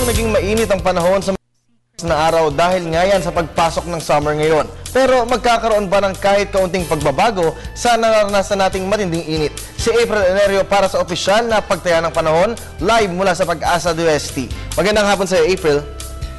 Lalong naging mainit ang panahon sa na araw dahil nga yan sa pagpasok ng summer ngayon. Pero magkakaroon ba ng kahit kaunting pagbabago sa naranasan nating matinding init? Si April Enerio para sa opisyal na pagtaya ng panahon, live mula sa Pag-asa DOST. Magandang hapon sa iyo, April.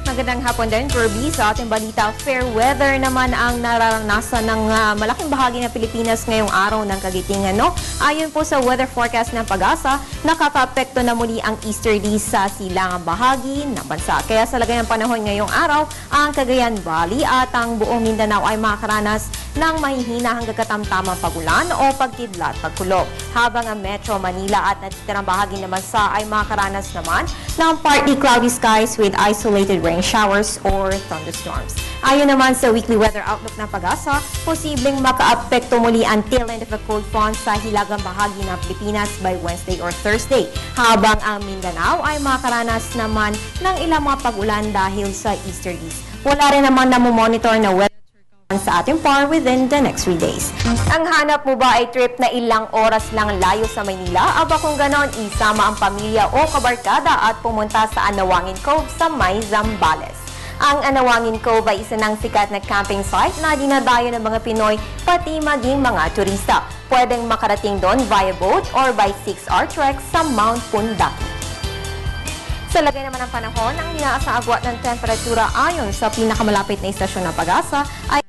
Magandang hapon din, Kirby. Sa ating balita, fair weather naman ang nararanasan ng malaking bahagi ng Pilipinas ngayong araw ng kagitingan. No? Ayon po sa weather forecast ng Pag-asa, nakaka-apekto na muli ang easterlies sa silangang bahagi ng bansa. Kaya sa lagay ng panahon ngayong araw, ang Cagayan Valley at ang buong Mindanao ay makakaranas ng mahihina hanggang katamtamang pagulan o pagkidlat pagkulog. Habang ang Metro Manila at natitirang bahagi ng bansa ay makakaranas naman ng partly cloudy skies with isolated rain showers or thunderstorms. Ayon naman sa weekly weather outlook ng Pag-asa, posibleng makaapekto muli ang tail end of a cold front sa hilagang bahagi ng Pilipinas by Wednesday or Thursday. Habang ang Mindanao ay makakaranas naman ng ilang mga pag-ulan dahil sa easterlies. Wala rin naman namomonitor na weather sa ating par within the next 3 days. Ang hanap mo ba ay trip na ilang oras lang layo sa Maynila? Aba kung ganon, isama ang pamilya o kabarkada at pumunta sa Anawangin Cove sa May Zambales. Ang Anawangin Cove ay isa ng sikat na camping site na dinadayo ng mga Pinoy pati maging mga turista. Pwedeng makarating doon via boat or by 6-hour trek sa Mount Pundaki. Sa lagay naman ng panahon, ang inaasang agwat ng temperatura ayon sa pinakamalapit na istasyon ng Pag-asa ay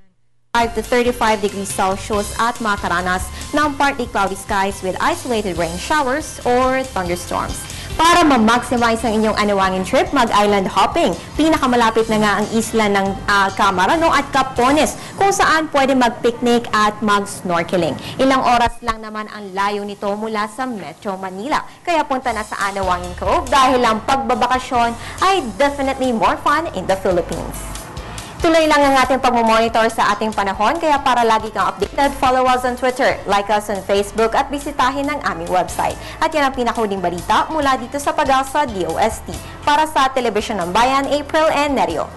5 to 35 degrees Celsius at makaranas ng partly cloudy skies with isolated rain showers or thunderstorms. Para ma-maximize ang inyong Anawangin trip, mag-island hopping. Pinakamalapit na nga ang isla ng Camarano at Capones, kung saan pwede mag-picnic at mag-snorkeling. Ilang oras lang naman ang layo nito mula sa Metro Manila. Kaya punta na sa Anawangin Cove dahil ang pagbabakasyon ay definitely more fun in the Philippines. Tuloy lang ang ating pagmumonitor sa ating panahon, kaya para lagi kang updated, follow us on Twitter, like us on Facebook at bisitahin ang aming website. At yan ang pinakahuling balita mula dito sa Pag-asa DOST. Para sa Telebisyon ng Bayan, April Enerio.